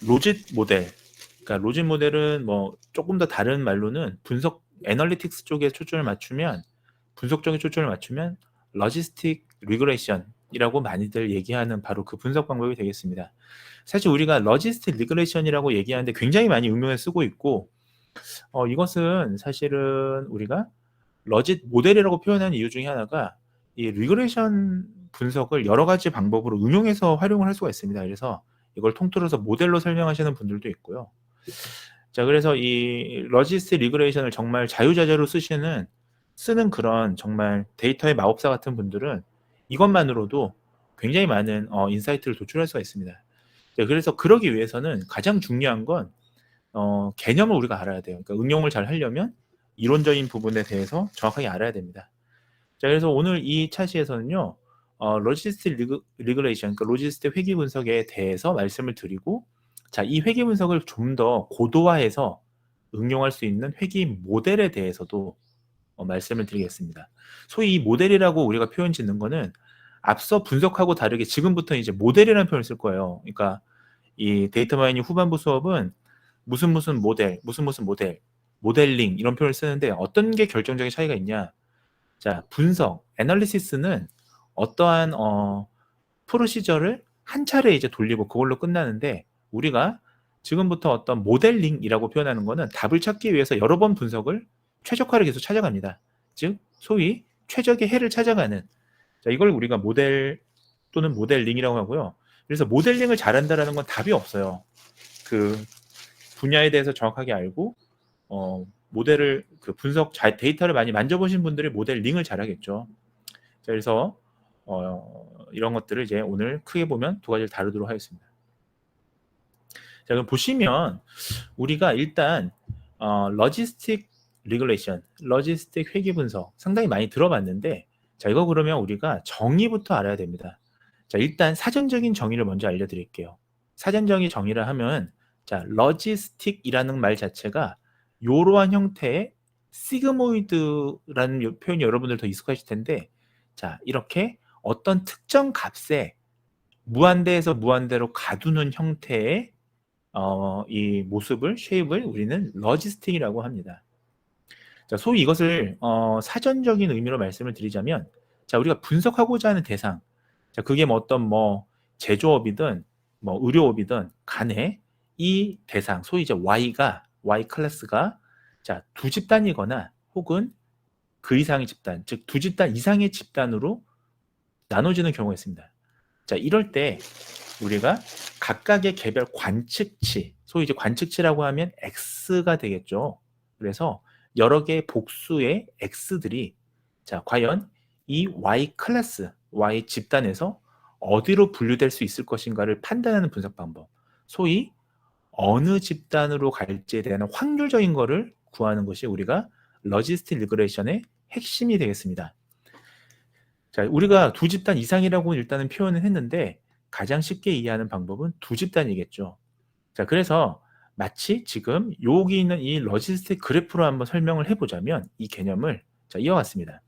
로짓 모델, 그러니까 로짓 모델은 뭐 조금 더 다른 말로는 분석 애널리틱스 쪽에 초점을 맞추면 분석 쪽에 초점을 맞추면 로지스틱 리그레이션이라고 많이들 얘기하는 바로 그 분석 방법이 되겠습니다. 사실 우리가 로지스틱 리그레이션이라고 얘기하는데 굉장히 많이 응용해 쓰고 있고 이것은 사실은 우리가 로짓 모델이라고 표현하는 이유 중에 하나가 이 리그레이션 분석을 여러 가지 방법으로 응용해서 활용을 할 수가 있습니다. 그래서 이걸 통틀어서 모델로 설명하시는 분들도 있고요. 자, 그래서 이 로지스틱 리그레이션을 정말 자유자재로 쓰는 그런 정말 데이터의 마법사 같은 분들은 이것만으로도 굉장히 많은 인사이트를 도출할 수가 있습니다. 자, 그래서 그러기 위해서는 가장 중요한 건 개념을 우리가 알아야 돼요. 그러니까 응용을 잘 하려면 이론적인 부분에 대해서 정확하게 알아야 됩니다. 자, 그래서 오늘 이 차시에서는요, 로지스틱 리그레이션, 그러니까 로지스틱 회귀 분석에 대해서 말씀을 드리고, 자, 이 회귀 분석을 좀 더 고도화해서 응용할 수 있는 회귀 모델에 대해서도 말씀을 드리겠습니다. 소위 이 모델이라고 우리가 표현 짓는 거는 앞서 분석하고 다르게 지금부터 이제 모델이라는 표현을 쓸 거예요. 그러니까 이 데이터 마이닝 후반부 수업은 무슨 모델, 무슨 모델, 모델링 이런 표현을 쓰는데 어떤 게 결정적인 차이가 있냐? 자, 분석, 애널리시스는 어떠한 프로시저를 한 차례 이제 돌리고 그걸로 끝나는데 우리가 지금부터 어떤 모델링이라고 표현하는 거는 답을 찾기 위해서 여러 번 분석을 최적화를 계속 찾아갑니다. 즉, 소위 최적의 해를 찾아가는 자, 이걸 우리가 모델 또는 모델링이라고 하고요. 그래서 모델링을 잘한다라는 건 답이 없어요. 그 분야에 대해서 정확하게 알고 모델을 그 분석 데이터를 많이 만져보신 분들이 모델링을 잘하겠죠. 자, 그래서 이런 것들을 이제 오늘 크게 보면 두 가지를 다루도록 하겠습니다. 자, 그럼 보시면 우리가 일단 로지스틱 리글레이션, 로지스틱 회귀 분석 상당히 많이 들어봤는데 자, 이거 그러면 우리가 정의부터 알아야 됩니다. 자, 일단 사전적인 정의를 먼저 알려드릴게요. 사전적인 정의를 하면 자, 로지스틱이라는 말 자체가 이러한 형태의 시그모이드라는 표현이 여러분들 더 익숙하실 텐데 자, 이렇게 어떤 특정 값에 무한대에서 무한대로 가두는 형태의 이 모습을, 쉐입을 우리는 로지스틱이라고 합니다. 자, 소위 이것을 사전적인 의미로 말씀을 드리자면 자, 우리가 분석하고자 하는 대상 자, 그게 뭐 어떤 뭐 제조업이든 뭐 의료업이든 간에 이 대상, 소위 이제 Y 클래스가 자, 두 집단이거나 혹은 그 이상의 집단, 즉 두 집단 이상의 집단으로 나눠지는 경우가 있습니다. 자, 이럴 때 우리가 각각의 개별 관측치, 소위 이제 관측치라고 하면 X가 되겠죠. 그래서 여러 개의 복수의 X들이 자, 과연 이 Y 클래스, Y 집단에서 어디로 분류될 수 있을 것인가를 판단하는 분석 방법. 소위 어느 집단으로 갈지에 대한 확률적인 거를 구하는 것이 우리가 로지스틱 리그레이션의 핵심이 되겠습니다. 자, 우리가 두 집단 이상이라고 일단은 표현을 했는데 가장 쉽게 이해하는 방법은 두 집단이겠죠. 자, 그래서 마치 지금 여기 있는 이 로지스틱 그래프로 한번 설명을 해보자면 이 개념을 자, 이와 같습니다.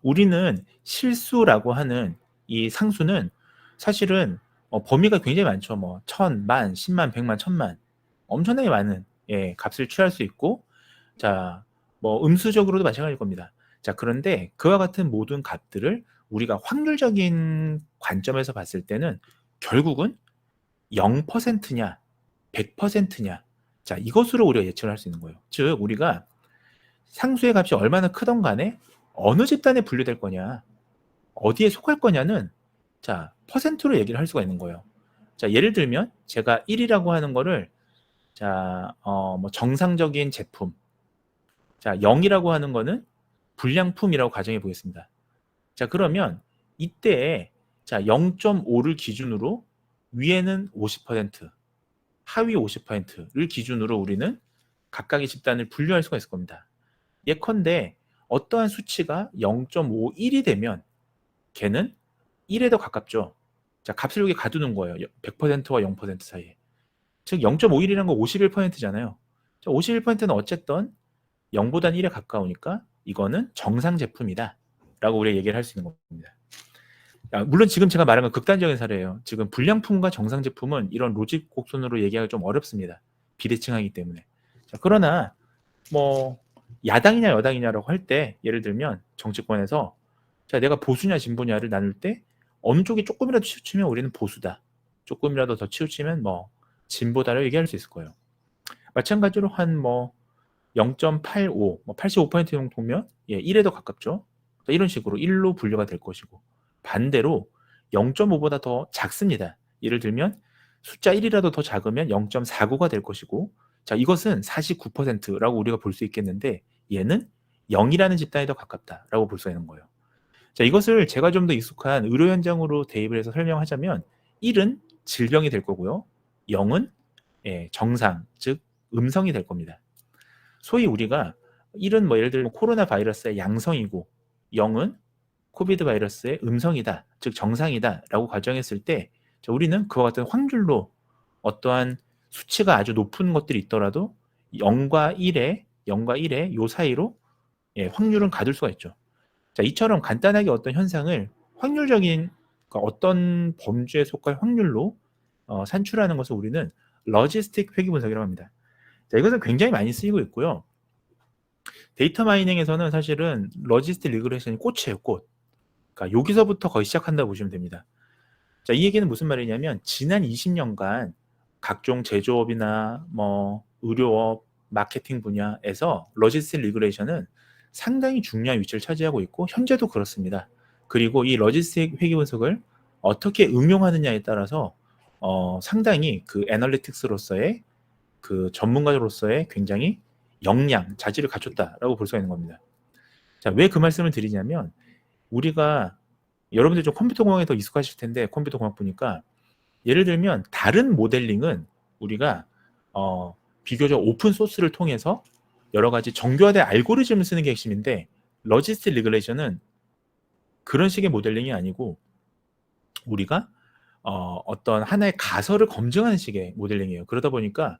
우리는 실수라고 하는 이 상수는 사실은 범위가 굉장히 많죠. 뭐 1000, 만, 10만, 100만, 1000만 엄청나게 많은 값을 취할 수 있고 자, 뭐 음수적으로도 마찬가지일 겁니다. 자, 그런데 그와 같은 모든 값들을 우리가 확률적인 관점에서 봤을 때는 결국은 0%냐, 100%냐. 자, 이것으로 우리가 예측을 할 수 있는 거예요. 즉, 우리가 상수의 값이 얼마나 크던 간에 어느 집단에 분류될 거냐, 어디에 속할 거냐는 자, 퍼센트로 얘기를 할 수가 있는 거예요. 자, 예를 들면 제가 1이라고 하는 거를 자, 뭐 정상적인 제품. 자, 0이라고 하는 거는 불량품이라고 가정해 보겠습니다. 자, 그러면 이때 자, 0.5를 기준으로 위에는 50%, 하위 50%를 기준으로 우리는 각각의 집단을 분류할 수가 있을 겁니다. 예컨대 어떠한 수치가 0.51이 되면 걔는 1에 더 가깝죠. 자, 값을 여기 가두는 거예요. 100%와 0% 사이에. 즉 0.51이라는 거 51%잖아요. 51%는 어쨌든 0보다는 1에 가까우니까 이거는 정상 제품이다 라고 우리가 얘기를 할 수 있는 겁니다. 물론 지금 제가 말한 건 극단적인 사례예요. 지금 불량품과 정상 제품은 이런 로직 곡선으로 얘기하기가 좀 어렵습니다. 비대칭하기 때문에. 자, 그러나 뭐 야당이냐 여당이냐라고 할 때 예를 들면 정치권에서 자, 내가 보수냐 진보냐를 나눌 때 어느 쪽이 조금이라도 치우치면 우리는 보수다. 조금이라도 더 치우치면 뭐 진보다라고 얘기할 수 있을 거예요. 마찬가지로 한 뭐 0.85, 뭐 85% 정도면 1에 더 가깝죠. 이런 식으로 1로 분류가 될 것이고, 반대로 0.5보다 더 작습니다. 예를 들면 숫자 1이라도 더 작으면 0.49가 될 것이고, 자, 이것은 49%라고 우리가 볼 수 있겠는데 얘는 0이라는 집단에 더 가깝다라고 볼 수 있는 거예요. 자, 이것을 제가 좀 더 익숙한 의료 현장으로 대입을 해서 설명하자면 1은 질병이 될 거고요. 0은 정상, 즉 음성이 될 겁니다. 소위 우리가 1은 뭐 예를 들면 코로나 바이러스의 양성이고 0은 코비드 바이러스의 음성이다, 즉 정상이다 라고 가정했을 때 우리는 그와 같은 확률로 어떠한 수치가 아주 높은 것들이 있더라도 0과 1의 요 사이로 확률은 가둘 수가 있죠. 자, 이처럼 간단하게 어떤 현상을 확률적인, 그러니까 어떤 범주에 속할 확률로 산출하는 것을 우리는 러지스틱 회귀 분석이라고 합니다. 자, 이것은 굉장히 많이 쓰이고 있고요. 데이터 마이닝에서는 사실은 러지스틱 리그레션이 꽃이에요, 꽃. 그러니까 여기서부터 거의 시작한다고 보시면 됩니다. 자, 이 얘기는 무슨 말이냐면 지난 20년간 각종 제조업이나 뭐 의료업, 마케팅 분야에서 러지스틱 리그레이션은 상당히 중요한 위치를 차지하고 있고 현재도 그렇습니다. 그리고 이 러지스틱 회귀 분석을 어떻게 응용하느냐에 따라서 상당히 그 애널리틱스로서의 그 전문가로서의 굉장히 역량, 자질을 갖췄다라고 볼 수 있는 겁니다. 자, 왜 그 말씀을 드리냐면 우리가 여러분들 좀 컴퓨터 공학에 더 익숙하실 텐데 컴퓨터 공학 보니까 예를 들면 다른 모델링은 우리가 비교적 오픈 소스를 통해서 여러 가지 정교화된 알고리즘을 쓰는 게 핵심인데 러지스틱 리그레이션은 그런 식의 모델링이 아니고 우리가 어떤 하나의 가설을 검증하는 식의 모델링이에요. 그러다 보니까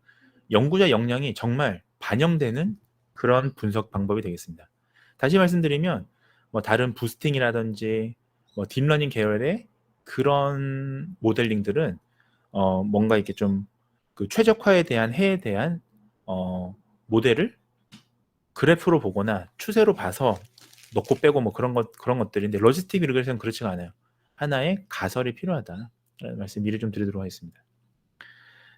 연구자 역량이 정말 반영되는 그런 분석 방법이 되겠습니다. 다시 말씀드리면 뭐 다른 부스팅이라든지 뭐 딥러닝 계열의 그런 모델링들은 뭔가 이렇게 좀 그 최적화에 대한 해에 대한 모델을 그래프로 보거나 추세로 봐서 넣고 빼고 뭐 그런 것들인데 러지스틱 리그레이션은 그렇지가 않아요. 하나의 가설이 필요하다라는 말씀 미리 좀 드리도록 하겠습니다.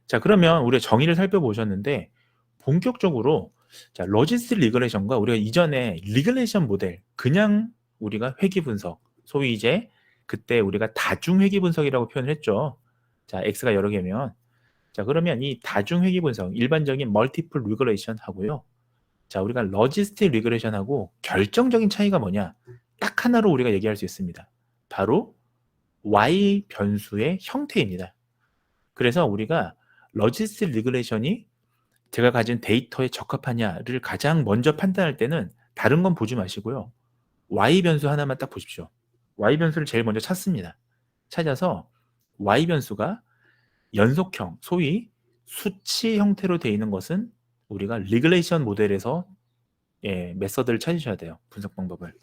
자, 그러면 우리가 정의를 살펴보셨는데 본격적으로 자, 러지스틱 리그레이션과 우리가 이전에 리그레이션 모델, 그냥 우리가 회귀 분석, 소위 이제 그때 우리가 다중 회귀 분석이라고 표현을 했죠. 자, X가 여러 개면 자, 그러면 이 다중 회귀 분석, 일반적인 멀티플 리그레이션 하고요. 자, 우리가 러지스틱 리그레이션하고 결정적인 차이가 뭐냐? 딱 하나로 우리가 얘기할 수 있습니다. 바로 Y 변수의 형태입니다. 그래서 우리가 러지스틱 리그레이션이 제가 가진 데이터에 적합하냐를 가장 먼저 판단할 때는 다른 건 보지 마시고요. Y 변수 하나만 딱 보십시오. Y 변수를 제일 먼저 찾습니다. 찾아서 Y 변수가 연속형, 소위 수치 형태로 되어 있는 것은 우리가 리그레이션 모델에서 메서드를 찾으셔야 돼요. 분석 방법을.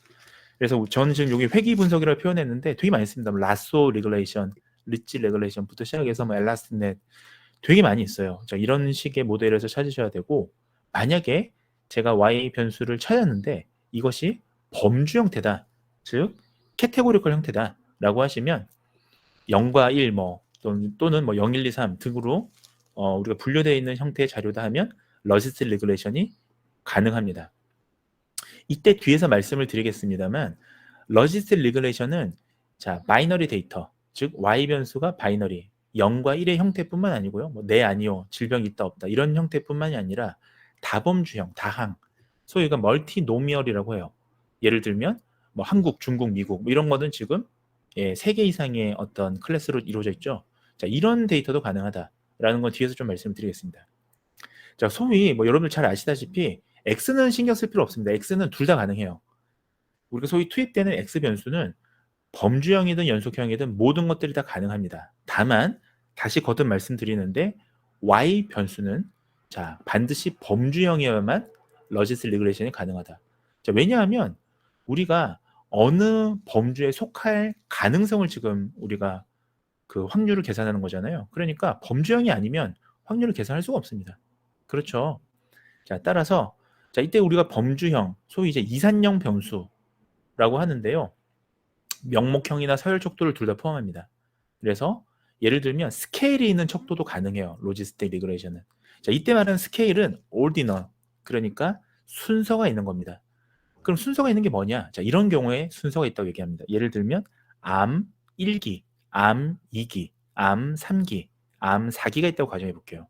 그래서 저는 지금 여기 회귀 분석이라고 표현했는데 되게 많이 씁니다. 라소 리그레이션, 리치 레귤레이션부터 시작해서 뭐 엘라스틱넷 되게 많이 있어요. 자, 이런 식의 모델에서 찾으셔야 되고 만약에 제가 Y 변수를 찾았는데 이것이 범주 형태다. 즉 캐테고리컬 형태다 라고 하시면 0과 1 뭐 또는 뭐 0, 1, 2, 3 등으로 우리가 분류되어 있는 형태의 자료다 하면 러지스틱 리그레이션이 가능합니다. 이때 뒤에서 말씀을 드리겠습니다만 러지스틱 리그레이션은 자, 바이너리 데이터, 즉 Y 변수가 바이너리 0과 1의 형태뿐만 아니고요. 뭐 네, 아니요, 질병이 있다 없다 이런 형태뿐만이 아니라 다범주형, 다항, 소위가 멀티노미얼이라고 해요. 예를 들면 뭐 한국, 중국, 미국 뭐 이런 거는 지금 3개 이상의 어떤 클래스로 이루어져 있죠. 자, 이런 데이터도 가능하다라는 건 뒤에서 좀 말씀드리겠습니다. 자, 소위 뭐 여러분들 잘 아시다시피 X는 신경 쓸 필요 없습니다. X는 둘 다 가능해요. 우리가 소위 투입되는 X 변수는 범주형이든 연속형이든 모든 것들이 다 가능합니다. 다만 다시 거듭 말씀드리는데 Y 변수는 자, 반드시 범주형이어야만 러지스틱 리그레이션이 가능하다. 자, 왜냐하면 우리가 어느 범주에 속할 가능성을 지금 우리가 그 확률을 계산하는 거잖아요. 그러니까 범주형이 아니면 확률을 계산할 수가 없습니다. 그렇죠. 자, 따라서 자, 이때 우리가 범주형, 소위 이제 이산형 변수라고 하는데요. 명목형이나 서열 척도를 둘 다 포함합니다. 그래서 예를 들면 스케일이 있는 척도도 가능해요. 로지스틱 리그레이션은. 자, 이때 말하는 스케일은 오디널, 그러니까 순서가 있는 겁니다. 그럼 순서가 있는 게 뭐냐? 자, 이런 경우에 순서가 있다고 얘기합니다. 예를 들면 암 1기, 암 2기, 암 3기, 암 4기가 있다고 가정해 볼게요.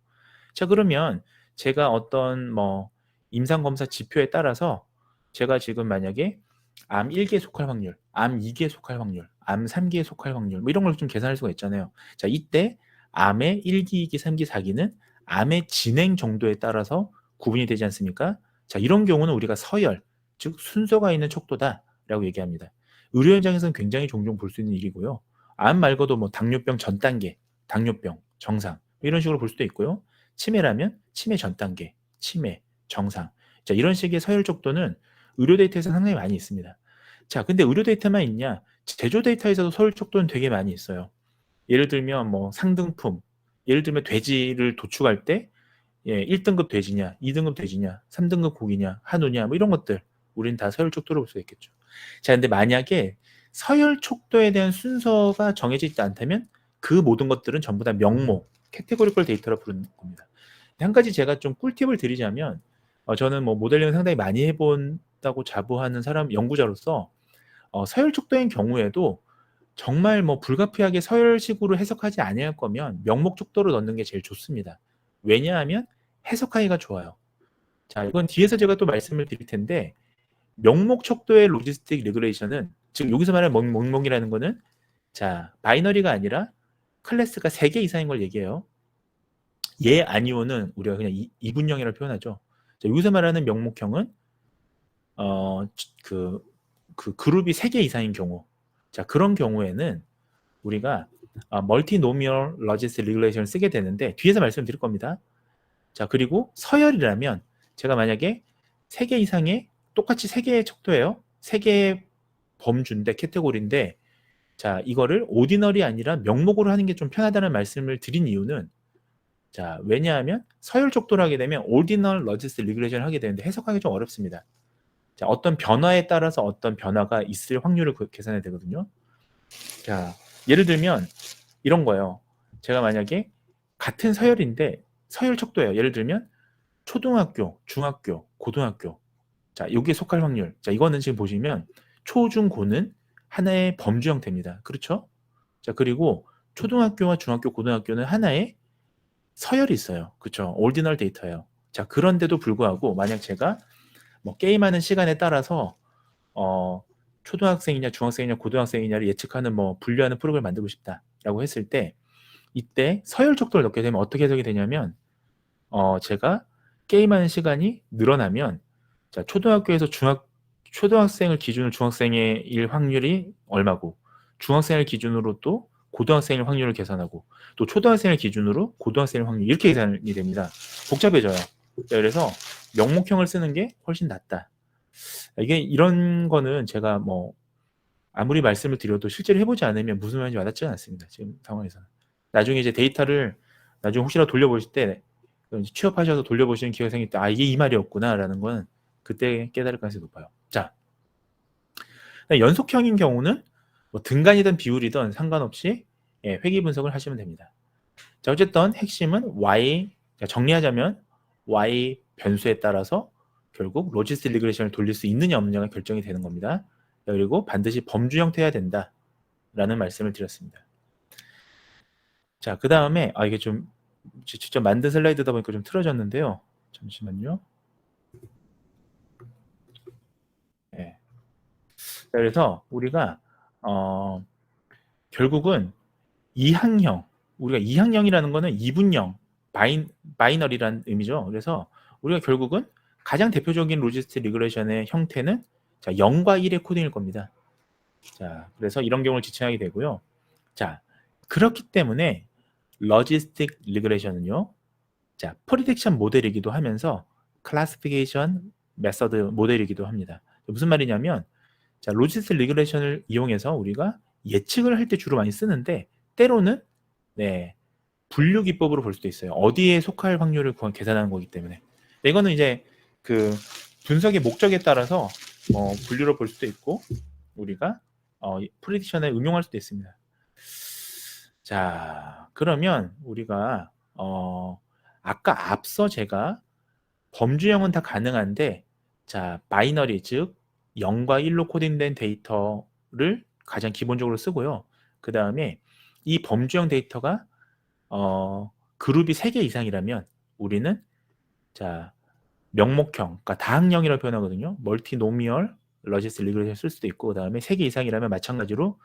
자, 그러면 제가 어떤 뭐 임상검사 지표에 따라서 제가 지금 만약에 암 1기에 속할 확률, 암 2기에 속할 확률, 암 3기에 속할 확률 뭐 이런 걸 좀 계산할 수가 있잖아요. 자, 이때 암의 1기, 2기, 3기, 4기는 암의 진행 정도에 따라서 구분이 되지 않습니까? 자, 이런 경우는 우리가 서열, 즉 순서가 있는 척도다라고 얘기합니다. 의료 현장에서는 굉장히 종종 볼 수 있는 일이고요. 암 말고도 뭐 당뇨병 전 단계, 당뇨병, 정상 이런 식으로 볼 수도 있고요. 치매라면 치매 전 단계, 치매, 정상. 자, 이런 식의 서열 척도는 의료 데이터에서 상당히 많이 있습니다. 자, 근데 의료 데이터만 있냐? 제조 데이터에서도 서열 척도는 되게 많이 있어요. 예를 들면 뭐 상등품, 예를 들면 돼지를 도축할 때 1등급 돼지냐, 2등급 돼지냐, 3등급 고기냐, 한우냐 뭐 이런 것들 우리는 다 서열 척도로 볼 수 있겠죠. 자, 근데 만약에 서열 척도에 대한 순서가 정해져 있지 않다면 그 모든 것들은 전부 다 명목, 캐테고리컬 데이터로 부르는 겁니다. 한 가지 제가 좀 꿀팁을 드리자면 저는 뭐 모델링을 상당히 많이 해본다고 자부하는 사람 연구자로서 서열 척도인 경우에도 정말 뭐 불가피하게 서열식으로 해석하지 아니할 거면 명목 척도로 넣는 게 제일 좋습니다. 왜냐하면 해석하기가 좋아요. 자, 이건 뒤에서 제가 또 말씀을 드릴 텐데 명목 척도의 로지스틱 리그레이션은 즉 여기서 말하는 명목이라는 거는 자, 바이너리가 아니라 클래스가 3개 이상인 걸 얘기해요. 예, 아니오는 우리가 그냥 이분형이라고 표현하죠. 자, 여기서 말하는 명목형은 그 그룹이 3개 이상인 경우. 자, 그런 경우에는 우리가 멀티노미얼 로지스틱 리그레이션을 쓰게 되는데 뒤에서 말씀드릴 겁니다. 자, 그리고 서열이라면 제가 만약에 3개 이상의 똑같이 3개의 척도예요. 3개의 범주인데 캐테고리인데 자, 이거를 오디널이 아니라 명목으로 하는 게 좀 편하다는 말씀을 드린 이유는 자, 왜냐하면 서열 척도를 하게 되면 오디널 로지스틱 리그레이션을 하게 되는데 해석하기 좀 어렵습니다. 자, 어떤 변화에 따라서 어떤 변화가 있을 확률을 계산해야 되거든요. 자, 예를 들면 이런 거예요. 제가 만약에 같은 서열인데 서열 척도예요. 예를 들면 초등학교, 중학교, 고등학교. 자, 여기에 속할 확률. 자, 이거는 지금 보시면 초, 중, 고는 하나의 범주 형태입니다. 그렇죠? 자, 그리고 초등학교와 중학교, 고등학교는 하나의 서열이 있어요. 그렇죠? 올디널 데이터예요. 자, 그런데도 불구하고 만약 제가 뭐 게임하는 시간에 따라서 초등학생이냐, 중학생이냐, 고등학생이냐를 예측하는 뭐 분류하는 프로그램을 만들고 싶다라고 했을 때 이때 서열 척도를 넣게 되면 어떻게 해석이 되냐면 제가 게임하는 시간이 늘어나면 자, 초등학교에서 초등학생을 기준으로 중학생의 일 확률이 얼마고 중학생을 기준으로 또 고등학생의 확률을 계산하고 또 초등학생을 기준으로 고등학생의 확률 이렇게 계산이 됩니다. 복잡해져요. 그래서 명목형을 쓰는 게 훨씬 낫다. 이게 이런 거는 제가 뭐 아무리 말씀을 드려도 실제로 해보지 않으면 무슨 말인지 와닿지 않습니다. 지금 상황에서는. 나중에 이제 데이터를 나중에 혹시라도 돌려보실 때 취업하셔서 돌려보시는 기회가 생길 때 이게 이 말이었구나라는 건 그때 깨달을 가능성이 높아요. 자, 연속형인 경우는 뭐 등간이든 비율이든 상관없이 회귀 분석을 하시면 됩니다. 자, 어쨌든 핵심은 Y, 정리하자면 Y 변수에 따라서 결국 로지스틱 리그레이션을 돌릴 수 있느냐 없느냐가 결정이 되는 겁니다. 그리고 반드시 범주 형태여야 된다라는 말씀을 드렸습니다. 자, 그 다음에 이게 좀 직접 만든 슬라이드다 보니까 좀 틀어졌는데요. 잠시만요. 네. 그래서 우리가 결국은 이항형, 우리가 이항형이라는 거는 이분형, 바이너리라는 의미죠. 그래서 우리가 결국은 가장 대표적인 로지스틱 리그레이션의 형태는 자, 0과 1의 코딩일 겁니다. 자, 그래서 이런 경우를 지칭하게 되고요. 자, 그렇기 때문에 로지스틱 리그레이션은요. 자, 프리딕션 모델이기도 하면서 클래시피케이션 메서드 모델이기도 합니다. 무슨 말이냐면 자, 로지스틱 리그레션을 이용해서 우리가 예측을 할 때 주로 많이 쓰는데 때로는 네, 분류 기법으로 볼 수도 있어요. 어디에 속할 확률을 계산하는 거기 때문에. 이거는 이제 그 분석의 목적에 따라서 분류로 볼 수도 있고 우리가 프리딕션에 응용할 수도 있습니다. 자, 그러면 우리가 아까 앞서 제가 범주형은 다 가능한데 자, 바이너리 즉 0과 1로 코딩된 데이터를 가장 기본적으로 쓰고요. 그 다음에 이 범주형 데이터가 그룹이 3개 이상이라면 우리는 자, 명목형, 그러니까 다항형이라고 표현하거든요. 멀티노미얼 로지스틱 리그레션 쓸 수도 있고, 그 다음에 3개 이상이라면 마찬가지로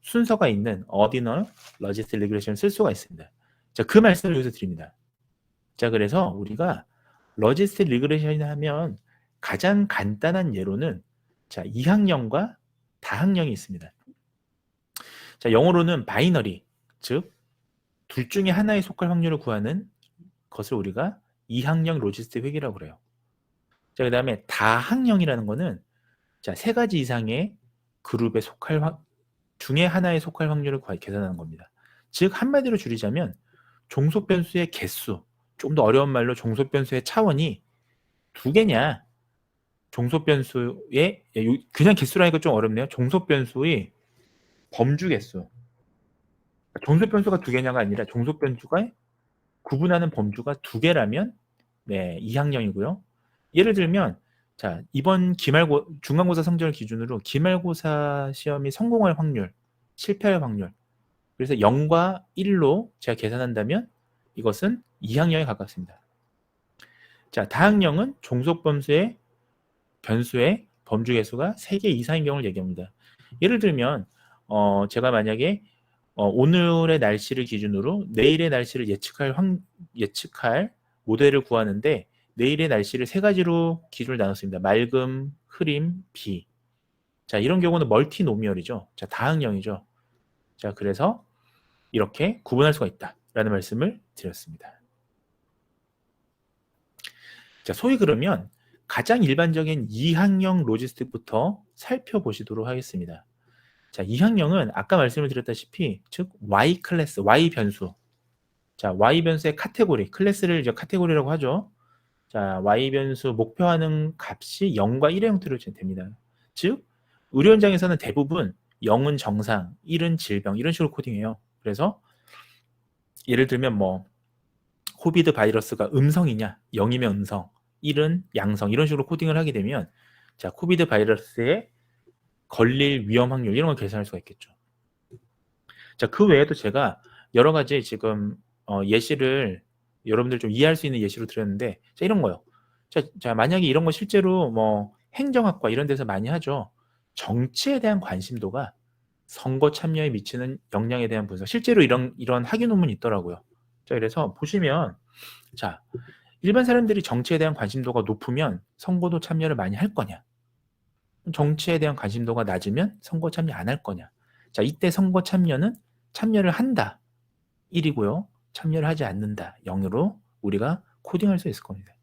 순서가 있는 어디널 로지스틱 리그레션을 쓸 수가 있습니다. 자, 그 말씀을 여기서 드립니다. 자, 그래서 우리가 로지스틱 리그레션 하면 가장 간단한 예로는 자, 이항형과 다항형이 있습니다. 자, 영어로는 바이너리, 즉 둘 중에 하나에 속할 확률을 구하는 것을 우리가 이항형 로지스틱 회계라고 그래요. 자, 그 다음에 다항형이라는 거는 자, 3가지 이상의 그룹에 속할 중에 하나에 속할 확률을 계산하는 겁니다. 즉 한마디로 줄이자면 종속 변수의 개수, 좀 더 어려운 말로 종속 변수의 차원이 2개냐, 종속 변수의 그냥 개수라니까 좀 어렵네요. 종속 변수의 범주 개수. 종속 변수가 2개냐가 아니라 종속 변수가 구분하는 범주가 2개라면 네, 이항형이고요. 예를 들면 자, 이번 중간고사 성적을 기준으로 기말고사 시험이 성공할 확률, 실패할 확률. 그래서 0과 1로 제가 계산한다면 이것은 이항형에 가깝습니다. 자, 다항형은 종속 변수의 범주 개수가 3개 이상인 경우를 얘기합니다. 예를 들면 제가 만약에 오늘의 날씨를 기준으로 내일의 날씨를 예측할 모델을 구하는데 내일의 날씨를 3가지로 기준을 나눴습니다. 맑음, 흐림, 비. 자, 이런 경우는 멀티노미얼이죠. 자, 다항형이죠. 자, 그래서 이렇게 구분할 수가 있다라는 말씀을 드렸습니다. 자, 소위 그러면 가장 일반적인 이항형 로지스틱부터 살펴보시도록 하겠습니다. 자, 이항형은 아까 말씀을 드렸다시피 즉 Y 클래스, Y 변수. 자, Y 변수의 카테고리, 클래스를 이제 카테고리라고 하죠. 자, Y 변수 목표하는 값이 0과 1의 형태로 됩니다. 즉 의료 현장에서는 대부분 0은 정상, 1은 질병 이런 식으로 코딩해요. 그래서 예를 들면 뭐 코비드 바이러스가 음성이냐, 0이면 음성, 1은 양성 이런 식으로 코딩을 하게 되면 자, 코비드 바이러스에 걸릴 위험 확률 이런 걸 계산할 수가 있겠죠. 자, 그 외에도 제가 여러 가지 지금 예시를 여러분들 좀 이해할 수 있는 예시로 드렸는데 자, 이런 거요. 자, 만약에 이런 거 실제로 뭐 행정학과 이런 데서 많이 하죠. 정치에 대한 관심도가 선거 참여에 미치는 영향에 대한 분석. 실제로 이런 학위 논문이 있더라고요. 자, 그래서 보시면 자, 일반 사람들이 정치에 대한 관심도가 높으면 선거도 참여를 많이 할 거냐? 정치에 대한 관심도가 낮으면 선거 참여 안 할 거냐? 자, 이때 선거 참여는 참여를 한다. 1이고요. 참여를 하지 않는다. 0으로 우리가 코딩할 수 있을 겁니다.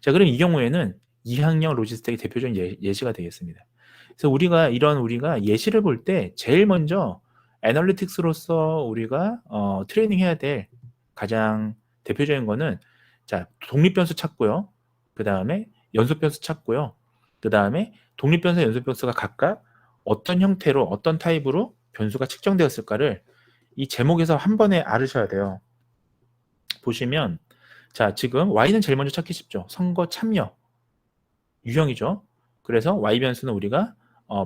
자, 그럼 이 경우에는 이항형 로지스틱의 대표적인 예시가 되겠습니다. 그래서 우리가 예시를 볼 때 제일 먼저 애널리틱스로서 우리가 트레이닝 해야 될 가장 대표적인 거는 자, 독립변수 찾고요. 그 다음에 연소변수 찾고요. 그 다음에 독립변수, 연소변수가 각각 어떤 형태로 어떤 타입으로 변수가 측정되었을까를 이 제목에서 한 번에 알으셔야 돼요. 보시면 자, 지금 Y는 제일 먼저 찾기 쉽죠. 선거 참여 유형이죠. 그래서 Y 변수는 우리가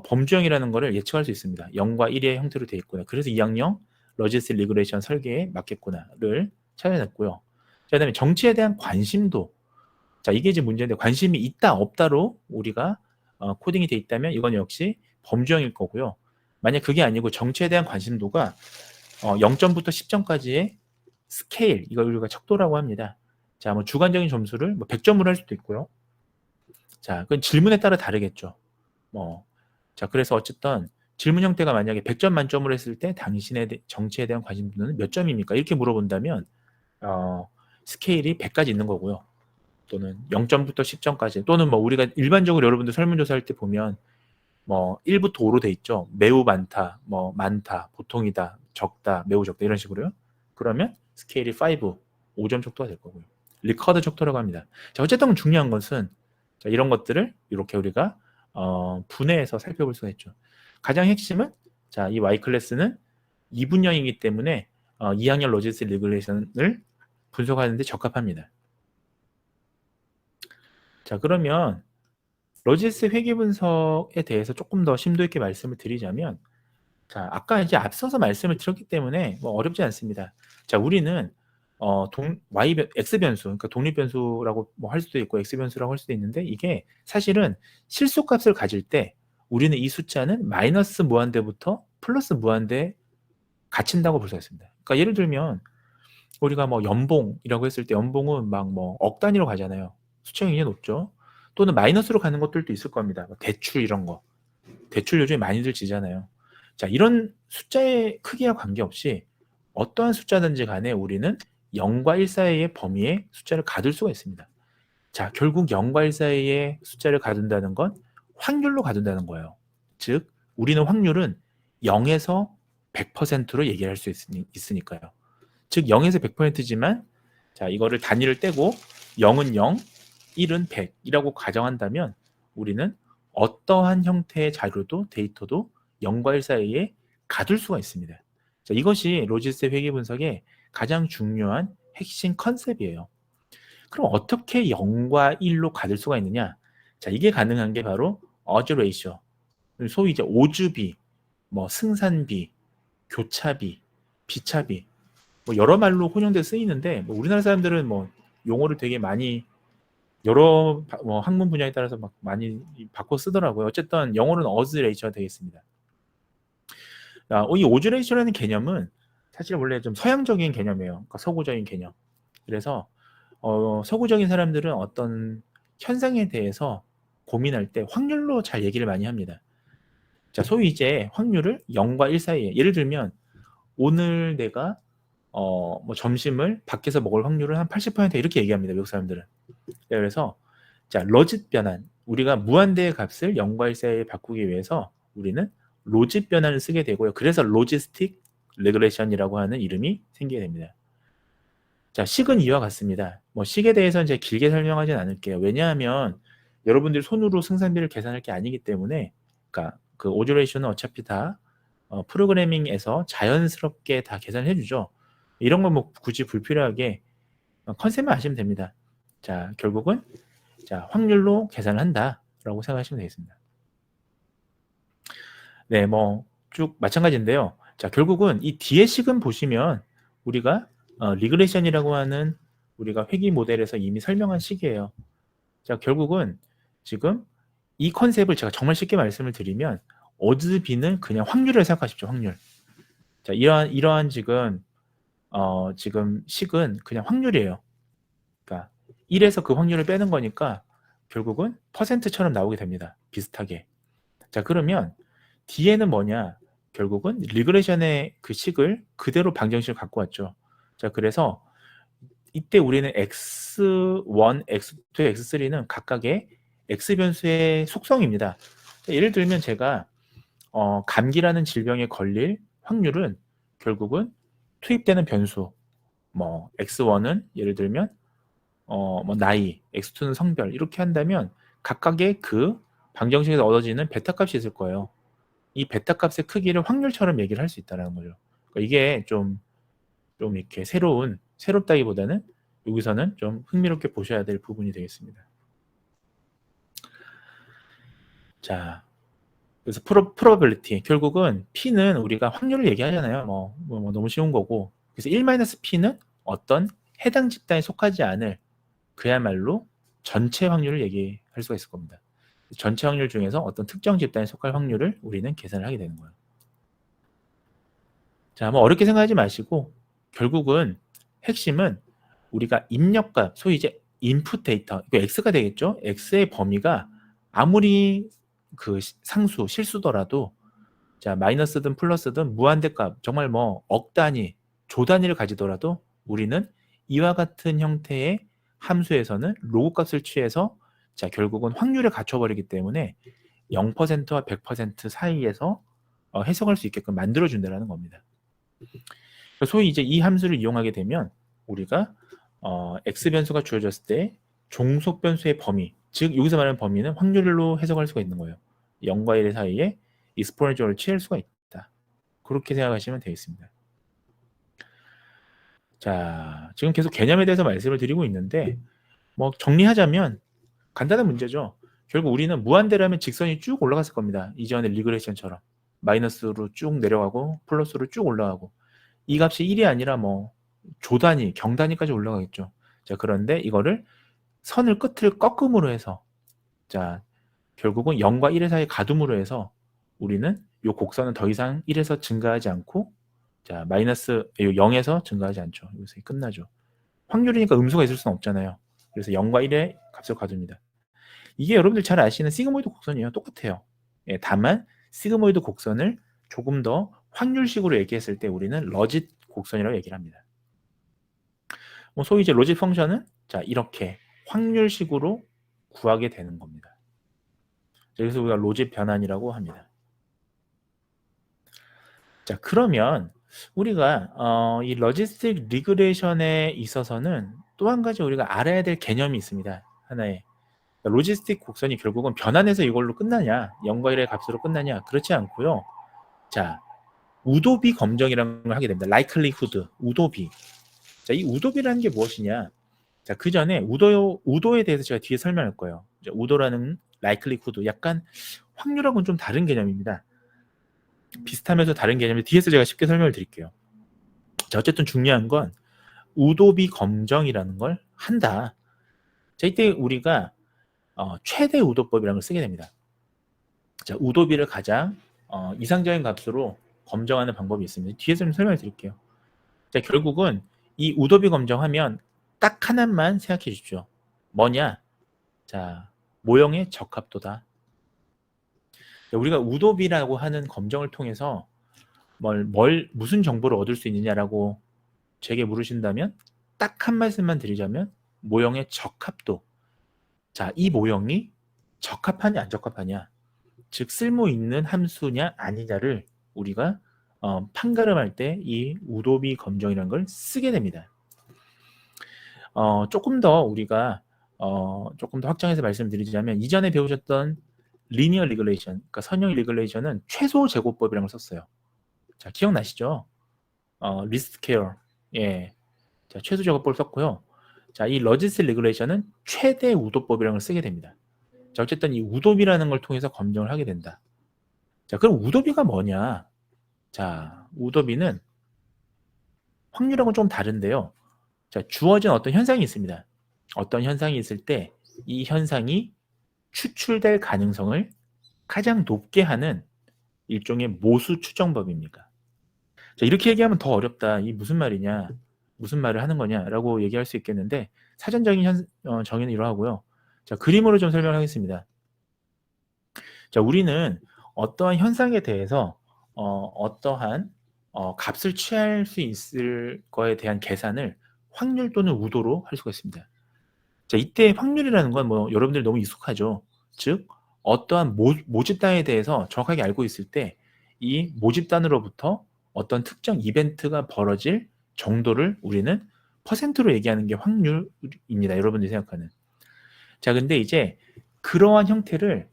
범주형이라는 것을 예측할 수 있습니다. 0과 1의 형태로 되어 있구나. 그래서 이항형 로지스틱 리그레이션 설계에 맞겠구나를 찾아냈고요. 자, 그다음에 정치에 대한 관심도. 자, 이게 이제 문제인데 관심이 있다 없다로 우리가 코딩이 돼 있다면 이건 역시 범주형일 거고요. 만약 그게 아니고 정치에 대한 관심도가 0점부터 10점까지의 스케일, 이걸 우리가 척도라고 합니다. 자, 뭐 주관적인 점수를 뭐 100점으로 할 수도 있고요. 자, 그건 질문에 따라 다르겠죠. 자, 그래서 어쨌든 질문 형태가 만약에 100점 만점으로 했을 때 당신의 정치에 대한 관심도는 몇 점입니까? 이렇게 물어본다면 스케일이 100까지 있는 거고요. 또는 0점부터 10점까지 또는 뭐 우리가 일반적으로 여러분들 설문조사 할 때 보면 뭐 1부터 5로 돼 있죠. 매우 많다, 뭐 많다, 보통이다, 적다, 매우 적다 이런 식으로요. 그러면 스케일이 5, 5점 척도가 될 거고요. 리커드 척도라고 합니다. 자, 어쨌든 중요한 것은 자, 이런 것들을 이렇게 우리가 분해해서 살펴볼 수가 있죠. 가장 핵심은 자, 이 Y 클래스는 2분형이기 때문에 2학년 로지스 리그레이션을 분석하는 데 적합합니다. 자, 그러면 로지스 회귀 분석에 대해서 조금 더 심도 있게 말씀을 드리자면 자, 아까 이제 앞서서 말씀을 드렸기 때문에 뭐 어렵지 않습니다. 자, 우리는 X 변수, 그러니까 독립 변수라고 뭐 할 수도 있고 X 변수라고 할 수도 있는데 이게 사실은 실수값을 가질 때 우리는 이 숫자는 마이너스 무한대부터 플러스 무한대에 갇힌다고 볼 수가 있습니다. 그러니까 예를 들면 우리가 뭐 연봉이라고 했을 때 연봉은 막 뭐 억 단위로 가잖아요. 숫자가 굉장히 높죠. 또는 마이너스로 가는 것들도 있을 겁니다. 뭐 대출 이런 거. 대출 요즘에 많이들 지잖아요. 자, 이런 숫자의 크기와 관계없이 어떠한 숫자든지 간에 우리는 0과 1 사이의 범위에 숫자를 가둘 수가 있습니다. 자, 결국 0과 1 사이의 숫자를 가둔다는 건 확률로 가둔다는 거예요. 즉, 우리는 확률은 0에서 100%로 얘기할 수 있으니까요. 즉 0에서 100%지만 자, 이거를 단위를 떼고 0은 0, 1은 100이라고 가정한다면 우리는 어떠한 형태의 자료도 데이터도 0과 1 사이에 가둘 수가 있습니다. 자, 이것이 로지스의 회귀 분석의 가장 중요한 핵심 컨셉이에요. 그럼 어떻게 0과 1로 가둘 수가 있느냐? 자, 이게 가능한 게 바로 어즈 레이쇼, 소위 이제 오주비, 뭐 승산비, 교차비, 비차비 뭐 여러 말로 혼용돼 쓰이는데 뭐 우리나라 사람들은 뭐 용어를 되게 많이 여러 뭐 학문 분야에 따라서 막 많이 바꿔 쓰더라고요. 어쨌든 영어로는 어즈 레이셔가 되겠습니다. 이 오즈 레이셔라는 개념은 사실 원래 좀 서양적인 개념이에요. 그러니까 서구적인 개념. 그래서 서구적인 사람들은 어떤 현상에 대해서 고민할 때 확률로 잘 얘기를 많이 합니다. 자, 소위 이제 확률을 0과 1 사이에 예를 들면 오늘 내가 뭐 점심을 밖에서 먹을 확률을 한 80% 이렇게 얘기합니다. 외국 사람들은. 그래서 자, 로짓 변환. 우리가 무한대의 값을 0과 1 사이에 바꾸기 위해서 우리는 로짓 변환을 쓰게 되고요. 그래서 로지스틱 레그레션이라고 하는 이름이 생기게 됩니다. 자, 식은 이와 같습니다. 뭐 식에 대해서는 이제 길게 설명하진 않을게요. 왜냐하면 여러분들이 손으로 승산비를 계산할 게 아니기 때문에 그러니까 그 오즈레이션은 어차피 다 프로그래밍에서 자연스럽게 다 계산해 주죠. 이런 건 뭐 굳이 불필요하게 컨셉만 아시면 됩니다. 자, 결국은 자, 확률로 계산을 한다라고 생각하시면 되겠습니다. 네, 뭐 쭉 마찬가지인데요. 자, 결국은 이 뒤에 식은 보시면 우리가 리그레션이라고 하는 우리가 회귀 모델에서 이미 설명한 식이에요. 자, 결국은 지금 이 컨셉을 제가 정말 쉽게 말씀을 드리면 어즈 B는 그냥 확률을 생각하십시오. 확률. 자, 이러한 지금 지금 식은 그냥 확률이에요. 그러니까 1에서 그 확률을 빼는 거니까 결국은 퍼센트처럼 나오게 됩니다. 비슷하게. 자, 그러면 뒤에는 뭐냐? 결국은 리그레션의 그 식을 그대로 방정식을 갖고 왔죠. 자, 그래서 이때 우리는 x1, x2, x3는 각각의 x 변수의 속성입니다. 예를 들면 제가 감기라는 질병에 걸릴 확률은 결국은 투입되는 변수, 뭐 x1은 예를 들면 뭐 나이, x2는 성별 이렇게 한다면 각각의 그 방정식에서 얻어지는 베타 값이 있을 거예요. 이 베타 값의 크기를 확률처럼 얘기를 할 수 있다는 거죠. 그러니까 이게 좀 이렇게 새롭다기보다는 여기서는 좀 흥미롭게 보셔야 될 부분이 되겠습니다. 자, 그래서 probability 결국은 P는 우리가 확률을 얘기하잖아요. 뭐 너무 쉬운 거고. 그래서 1-P는 어떤 해당 집단에 속하지 않을 그야말로 전체 확률을 얘기할 수가 있을 겁니다. 전체 확률 중에서 어떤 특정 집단에 속할 확률을 우리는 계산을 하게 되는 거예요. 자, 뭐 어렵게 생각하지 마시고 결국은 핵심은 우리가 입력값, 소위 이제 인풋 데이터, 이거 X가 되겠죠? X의 범위가 아무리 그 상수, 실수더라도 자, 마이너스든 플러스든 무한대값, 정말 뭐 억 단위, 조 단위를 가지더라도 우리는 이와 같은 형태의 함수에서는 로그 값을 취해서 자, 결국은 확률을 갖춰버리기 때문에 0%와 100% 사이에서 해석할 수 있게끔 만들어준다는 겁니다. 소위 이제 이 함수를 이용하게 되면 우리가 x 변수가 주어졌을 때 종속 변수의 범위, 즉 여기서 말하는 범위는 확률로 해석할 수가 있는 거예요. 0과 1 사이에 익스포넨셜을 취할 수가 있다. 그렇게 생각하시면 되겠습니다. 자, 지금 계속 개념에 대해서 말씀을 드리고 있는데 뭐 정리하자면 간단한 문제죠. 결국 우리는 무한대라면 직선이 쭉 올라갔을 겁니다. 이전의 리그레션처럼 마이너스로 쭉 내려가고 플러스로 쭉 올라가고 이 값이 1이 아니라 뭐 조단위, 경단위까지 올라가겠죠. 자, 그런데 이거를 선을 끝을 꺾음으로 해서 자, 결국은 0과 1의 사이 가둠으로 해서 우리는 이 곡선은 더 이상 1에서 증가하지 않고 자, 마이너스 0에서 증가하지 않죠. 여기서 끝나죠. 확률이니까 음수가 있을 수는 없잖아요. 그래서 0과 1의 값을 가둡니다. 이게 여러분들 잘 아시는 시그모이드 곡선이에요. 똑같아요. 예, 다만 시그모이드 곡선을 조금 더 확률식으로 얘기했을 때 우리는 러짓 곡선이라고 얘기를 합니다. 뭐 소위 이제 로짓 펑션은 자, 이렇게 확률식으로 구하게 되는 겁니다. 그래서 우리가 로짓 변환이라고 합니다. 자, 그러면 우리가 이 로지스틱 리그레이션에 있어서는 또 한 가지 우리가 알아야 될 개념이 있습니다. 하나의 로지스틱 곡선이 결국은 변환해서 이걸로 끝나냐, 0과 1의 값으로 끝나냐, 그렇지 않고요. 자, 우도비 검정이라는 걸 하게 됩니다. likelihood, 우도비. 자, 이 우도비라는 게 무엇이냐? 자, 그 전에 우도에 대해서 제가 뒤에 설명할 거예요. 자, 우도라는 likelihood, 약간 확률하고는 좀 다른 개념입니다. 비슷하면서 다른 개념인데 뒤에서 제가 쉽게 설명을 드릴게요. 자, 어쨌든 중요한 건 우도비 검정이라는 걸 한다. 자, 이때 우리가 최대 우도법이라는 걸 쓰게 됩니다. 자, 우도비를 가장 이상적인 값으로 검정하는 방법이 있습니다. 뒤에서 좀 설명을 드릴게요. 자, 결국은 이 우도비 검정하면 딱 하나만 생각해 주십시오. 뭐냐? 자, 모형의 적합도다. 자, 우리가 우도비라고 하는 검정을 통해서 무슨 정보를 얻을 수 있느냐라고 제게 물으신다면 딱 한 말씀만 드리자면 모형의 적합도. 자, 이 모형이 적합하냐 안 적합하냐, 즉 쓸모 있는 함수냐 아니냐를 우리가 판가름할 때 이 우도비 검정이라는 걸 쓰게 됩니다. 조금 더 우리가 조금 더 확장해서 말씀드리자면 이전에 배우셨던 리니어 리글레이션, 그러니까 선형 리글레이션은 최소 제곱법이라는 걸 썼어요. 자, 기억나시죠? 리스트 케어, 예, 자, 최소 제곱법을 썼고요. 자, 이 러지스 리글레이션은 최대 우도법이라는 걸 쓰게 됩니다. 자, 어쨌든 이 우도비라는 걸 통해서 검증을 하게 된다. 자, 그럼 우도비가 뭐냐? 자, 우도비는 확률하고는 좀 다른데요. 자, 주어진 어떤 현상이 있습니다. 어떤 현상이 있을 때 이 현상이 추출될 가능성을 가장 높게 하는 일종의 모수 추정법입니다. 자, 이렇게 얘기하면 더 어렵다. 이 무슨 말이냐? 무슨 말을 하는 거냐라고 얘기할 수 있겠는데 사전적인 정의는 이러하고요. 자, 그림으로 좀 설명하겠습니다. 자, 우리는 어떠한 현상에 대해서 어떠한 값을 취할 수 있을 거에 대한 계산을 확률 또는 우도로 할 수가 있습니다. 자, 이때 확률이라는 건 뭐 여러분들 너무 익숙하죠. 즉 어떠한 모집단에 대해서 정확하게 알고 있을 때 이 모집단으로부터 어떤 특정 이벤트가 벌어질 정도를 우리는 퍼센트로 얘기하는 게 확률입니다. 여러분들이 생각하는. 자, 근데 이제 그러한 형태를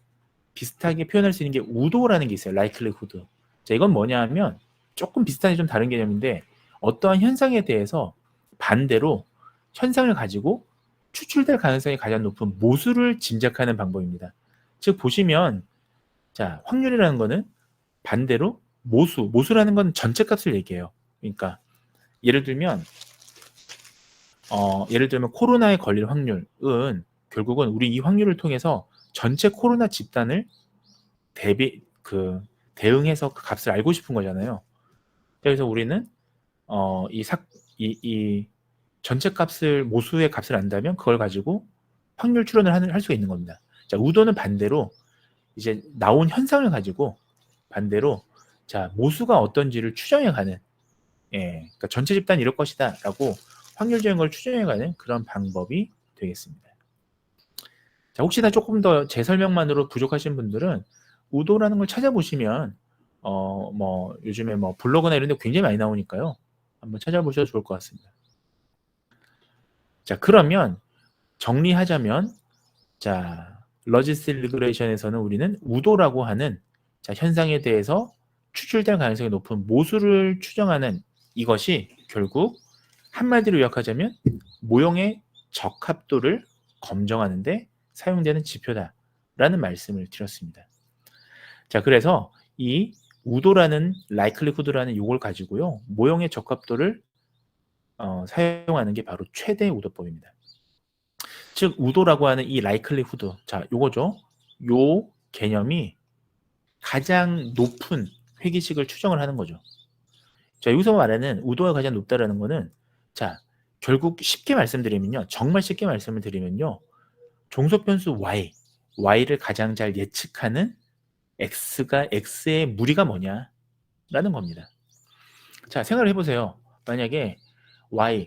비슷하게 표현할 수 있는 게 우도라는 게 있어요. likelihood. 자, 이건 뭐냐 하면 조금 비슷한데 좀 다른 개념인데 어떠한 현상에 대해서 반대로 현상을 가지고 추출될 가능성이 가장 높은 모수를 짐작하는 방법입니다. 즉 보시면 자, 확률이라는 거는 반대로 모수라는 건 전체 값을 얘기해요. 그러니까 예를 들면 코로나에 걸릴 확률은 결국은 우리 이 확률을 통해서 전체 코로나 집단을 대응해서 그 값을 알고 싶은 거잖아요. 그래서 우리는 이 전체 값을 모수의 값을 안다면 그걸 가지고 확률 추론을 할 수가 있는 겁니다. 자, 우도는 반대로 이제 나온 현상을 가지고 반대로 자, 모수가 어떤지를 추정해가는, 그러니까 전체 집단이 이럴 것이다라고 확률적인 걸 추정해가는 그런 방법이 되겠습니다. 자, 혹시나 조금 더 제 설명만으로 부족하신 분들은 우도라는 걸 찾아보시면 뭐 요즘에 뭐 블로그나 이런 데 굉장히 많이 나오니까요. 한번 찾아보셔도 좋을 것 같습니다. 자, 그러면 정리하자면, 자, 러지스 리그레이션에서는 우리는 우도라고 하는, 자, 현상에 대해서 추출될 가능성이 높은 모수를 추정하는 이것이 결국 한마디로 요약하자면 모형의 적합도를 검정하는데 사용되는 지표다라는 말씀을 드렸습니다. 자, 그래서 이 우도라는 likelihood라는 요걸 가지고요, 모형의 적합도를 사용하는 게 바로 최대 우도법입니다. 즉 우도라고 하는 이 likelihood, 자, 요거죠. 요 개념이 가장 높은 회기식을 추정을 하는 거죠. 자, 여기서 말하는 우도가 가장 높다라는 거는, 자, 결국 쉽게 말씀드리면요, 정말 쉽게 말씀을 드리면요, 종속 변수 y를 가장 잘 예측하는 x의 무리가 뭐냐라는 겁니다. 자, 생각을 해보세요. 만약에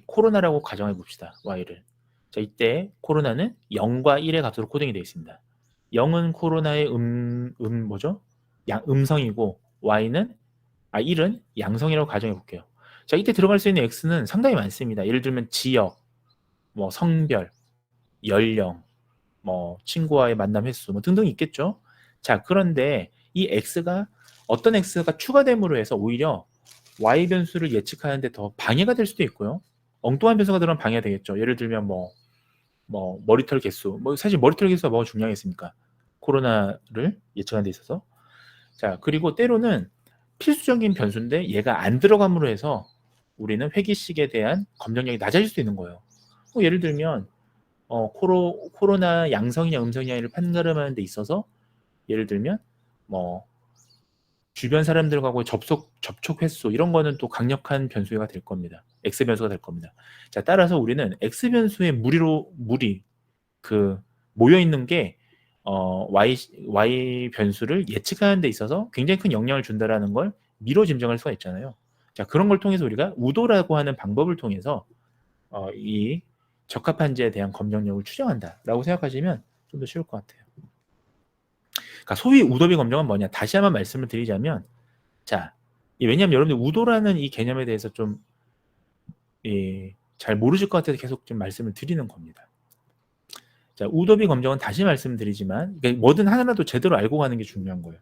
코로나라고 가정해 봅시다. y를. 자, 이때 코로나는 0과 1의 값으로 코딩이 되어 있습니다. 0은 코로나의 뭐죠? 음성이고 1은 양성이라고 가정해 볼게요. 자, 이때 들어갈 수 있는 x는 상당히 많습니다. 예를 들면 지역, 뭐 성별, 연령, 뭐 친구와의 만남 횟수 뭐 등등 있겠죠. 자, 그런데 이 어떤 x가 추가됨으로 해서 오히려 y 변수를 예측하는데 더 방해가 될 수도 있고요. 엉뚱한 변수가 들어가면 방해가 되겠죠. 예를 들면 뭐 머리털 개수, 뭐 사실 머리털 개수가 뭐가 중요하겠습니까? 코로나를 예측하는 데 있어서. 자, 그리고 때로는 필수적인 변수인데 얘가 안 들어감으로 해서 우리는 회기식에 대한 검정력이 낮아질 수도 있는 거예요. 뭐 예를 들면 코로나 양성이냐 음성이냐를 판가름하는 데 있어서, 예를 들면 뭐 주변 사람들과의 접촉 횟수, 이런 거는 또 강력한 변수가 될 겁니다. X 변수가 될 겁니다. 자, 따라서 우리는 X 변수의 무리 모여 있는 게 Y 변수를 예측하는 데 있어서 굉장히 큰 영향을 준다라는 걸 미로 짐작할 수가 있잖아요. 자, 그런 걸 통해서 우리가 우도라고 하는 방법을 통해서 이 적합한지에 대한 검정력을 추정한다라고 생각하시면 좀 더 쉬울 것 같아요. 그러니까 소위 우도비 검정은 뭐냐? 다시 한번 말씀을 드리자면, 자, 왜냐하면 여러분들 우도라는 이 개념에 대해서 좀 잘 모르실 것 같아서 계속 좀 말씀을 드리는 겁니다. 자, 우도비 검정은 다시 말씀드리지만, 그러니까 뭐든 하나라도 제대로 알고 가는 게 중요한 거예요.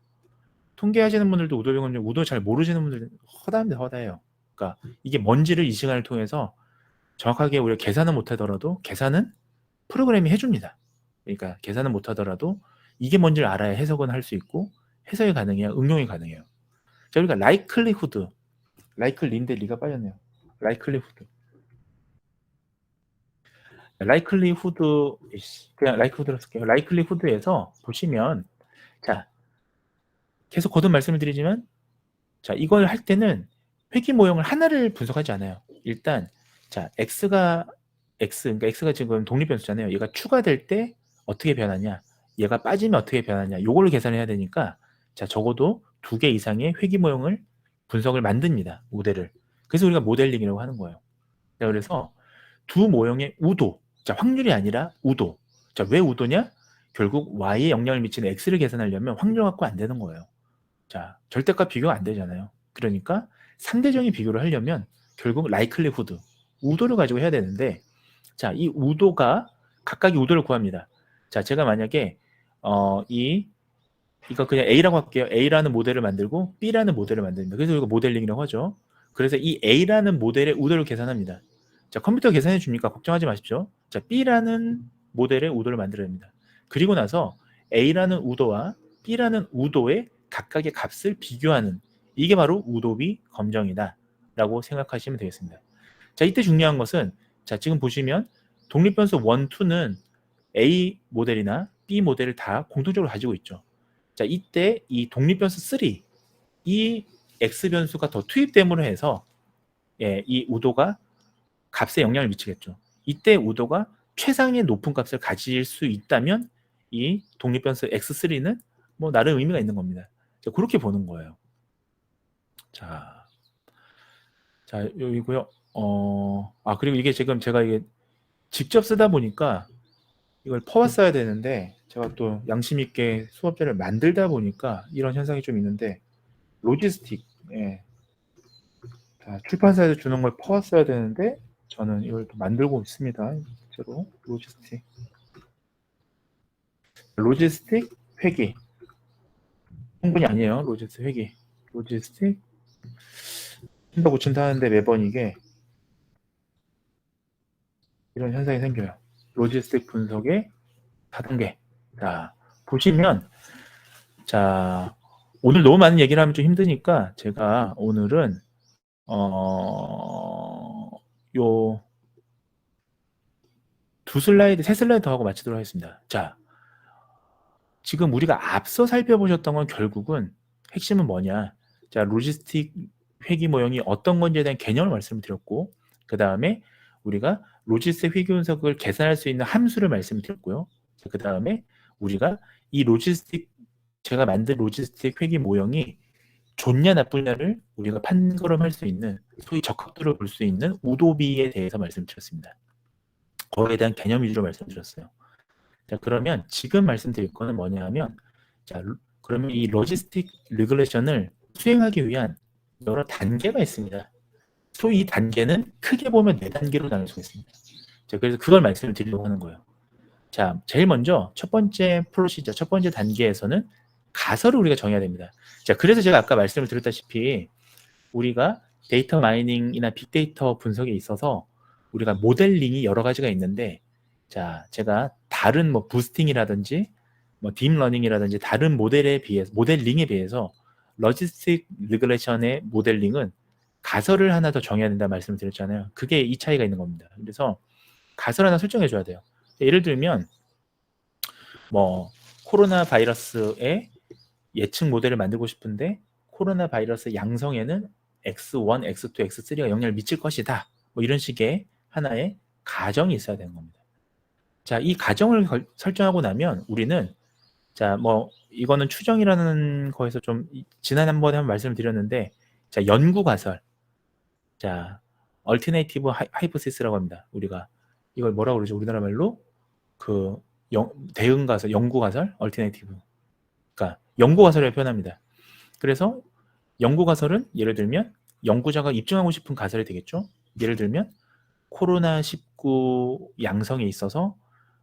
통계하시는 분들도 우도비 검정, 우도 잘 모르시는 분들은 허다합니다, 허다해요. 그러니까 이게 뭔지를 이 시간을 통해서 정확하게 우리가 계산은 못하더라도 계산은 프로그램이 해줍니다. 그러니까 계산은 못하더라도 이게 뭔지를 알아야 해석은 할 수 있고 해석이 가능해야 응용이 가능해요. 자, 그러니까 likely인데 리가 빠졌네요. 그냥 likelihood로 쓸게요. likelihood에서 보시면, 자, 계속 거듭 말씀을 드리지만, 자, 이걸 할 때는 회귀 모형을 하나를 분석하지 않아요. 일단, 자, 그러니까 x가 지금 독립변수잖아요. 얘가 추가될 때 어떻게 변하냐, 얘가 빠지면 어떻게 변하냐, 요거를 계산해야 되니까, 자, 적어도 2개 이상의 회귀 모형을 분석을 만듭니다. 모델을. 그래서 우리가 모델링이라고 하는 거예요. 자, 그래서 두 모형의 우도, 자, 확률이 아니라 우도. 자, 왜 우도냐? 결국 y에 영향을 미치는 x를 계산하려면 확률 갖고 안 되는 거예요. 자, 절대값 비교가 안 되잖아요. 그러니까 상대적인 비교를 하려면 결국 likelihood, 우도를 가지고 해야 되는데, 자, 이 우도가 각각의 우도를 구합니다. 자, 제가 만약에 이거 그냥 A라고 할게요. A라는 모델을 만들고 B라는 모델을 만듭니다. 그래서 이거 모델링이라고 하죠. 그래서 이 A라는 모델의 우도를 계산합니다. 자, 컴퓨터 계산해 줍니까? 걱정하지 마십시오. 자, B라는 모델의 우도를 만들어야 됩니다. 그리고 나서 A라는 우도와 B라는 우도의 각각의 값을 비교하는, 이게 바로 우도비 검정이다 라고 생각하시면 되겠습니다. 자, 이때 중요한 것은, 자, 지금 보시면 독립변수 1, 2는 A 모델이나 B 모델을 다 공통적으로 가지고 있죠. 자, 이때 이 독립변수 3, 이 X변수가 더 투입됨으로 해서 이 우도가 값에 영향을 미치겠죠. 이때 우도가 최상의 높은 값을 가질 수 있다면 이 독립변수 X3는 뭐 나름 의미가 있는 겁니다. 자, 그렇게 보는 거예요. 자, 여기고요. 그리고 이게 지금 제가 이게 직접 쓰다 보니까 이걸 퍼왔어야 되는데 제가 또 양심 있게 수업자를 만들다 보니까 이런 현상이 좀 있는데 로지스틱, 예. 자, 출판사에서 주는 걸 퍼왔어야 되는데 저는 이걸 또 만들고 있습니다. 실제로 로지스틱 회기 충분히 아니에요. 로지스틱 회기 로지스틱 춘다 고친다 하는데 매번 이게 이런 현상이 생겨요. 로지스틱 분석의 4단계. 자, 보시면 자, 오늘 너무 많은 얘기를 하면 좀 힘드니까 제가 오늘은 요 두 슬라이드, 세 슬라이드 더 하고 마치도록 하겠습니다. 자, 지금 우리가 앞서 살펴보셨던 건 결국은 핵심은 뭐냐? 자, 로지스틱 회귀 모형이 어떤 건지에 대한 개념을 말씀드렸고, 그 다음에 우리가 로지스틱 회귀 분석을 계산할 수 있는 함수를 말씀드렸고요. 그 다음에 우리가 이 로지스틱, 제가 만든 로지스틱 회귀 모형이 좋냐 나쁘냐를 우리가 판가름할 수 있는, 소위 적합도를 볼 수 있는 우도비에 대해서 말씀드렸습니다. 거기에 대한 개념 위주로 말씀드렸어요. 자, 그러면 지금 말씀드릴 거는 뭐냐 하면, 자, 그러면 이 로지스틱 리그레션을 수행하기 위한 여러 단계가 있습니다. 소위 이 단계는 크게 보면 4단계로 나눌 수 있습니다. 자, 그래서 그걸 말씀을 드리려고 하는 거예요. 자, 제일 먼저 첫 번째 프로시저, 첫 번째 단계에서는 가설을 우리가 정해야 됩니다. 자, 그래서 제가 아까 말씀을 드렸다시피 우리가 데이터 마이닝이나 빅데이터 분석에 있어서 우리가 모델링이 여러 가지가 있는데, 자, 제가 다른 뭐 부스팅이라든지 뭐 딥러닝이라든지 다른 모델링에 비해서 로지스틱 리그레션의 모델링은 가설을 하나 더 정해야 된다 말씀을 드렸잖아요. 그게 이 차이가 있는 겁니다. 그래서 가설 하나 설정해 줘야 돼요. 예를 들면 뭐 코로나 바이러스의 예측 모델을 만들고 싶은데 코로나 바이러스 양성에는 X1, X2, X3가 영향을 미칠 것이다. 뭐 이런 식의 하나의 가정이 있어야 되는 겁니다. 자, 이 가정을 설정하고 나면 우리는, 자, 뭐 이거는 추정이라는 거에서 좀 지난 한 번에 한번 말씀을 드렸는데, 자, 연구 가설, 자, 얼티네이티브 하이포시스라고 합니다. 우리가 이걸 뭐라고 그러죠? 우리나라 말로 그 대응 가설, 연구 가설, 얼티네이티브. 그러니까 연구 가설을 표현합니다. 그래서 연구 가설은 예를 들면 연구자가 입증하고 싶은 가설이 되겠죠. 예를 들면 코로나19 양성에 있어서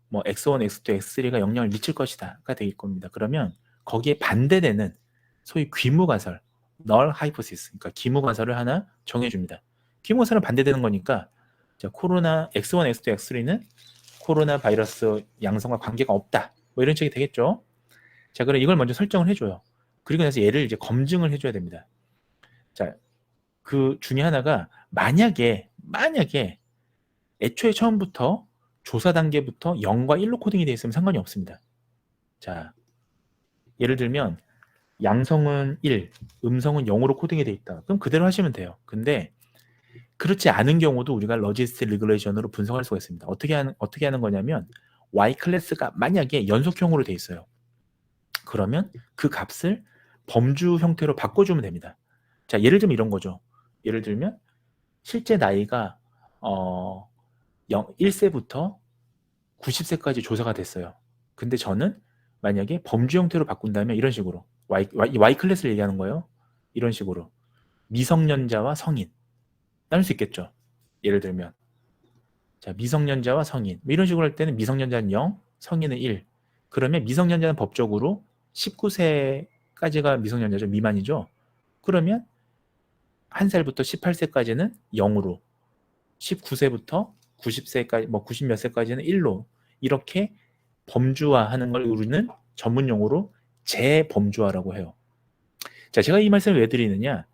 뭐 X1, X2, X3가 영향을 미칠 것이다가 될 겁니다. 그러면 거기에 반대되는 소위 귀무 가설, null hypothesis, 그러니까 기무 가설을 하나 정해줍니다. 기무 가설은 반대되는 거니까, 자, 코로나 X1, X2, X3는 코로나 바이러스 양성과 관계가 없다. 뭐 이런 식이 되겠죠. 자, 그럼 이걸 먼저 설정을 해줘요. 그리고 나서 얘를 이제 검증을 해줘야 됩니다. 자, 그 중에 하나가 만약에 애초에 처음부터 조사 단계부터 0과 1로 코딩이 되어 있으면 상관이 없습니다. 자, 예를 들면 양성은 1, 음성은 0으로 코딩이 되어 있다. 그럼 그대로 하시면 돼요. 근데 그렇지 않은 경우도 우리가 로지스틱 리그레이션으로 분석할 수가 있습니다. 어떻게 하는 거냐면 Y 클래스가 만약에 연속형으로 되어 있어요. 그러면 그 값을 범주 형태로 바꿔주면 됩니다. 자, 예를 들면 이런 거죠. 예를 들면 실제 나이가 1세부터 90세까지 조사가 됐어요. 근데 저는 만약에 범주 형태로 바꾼다면 이런 식으로 Y 클래스를 얘기하는 거예요. 이런 식으로 미성년자와 성인 나눌 수 있겠죠. 예를 들면 자, 미성년자와 성인 이런 식으로 할 때는 미성년자는 0, 성인은 1. 그러면 미성년자는 법적으로 19세까지가 미성년자죠. 미만이죠. 그러면 1살부터 18세까지는 0으로, 19세부터 90세까지, 뭐 90 몇 세까지는 1로, 이렇게 범주화하는 걸 우리는 전문용어로 재범주화라고 해요. 자, 제가 이 말씀을 왜 드리느냐?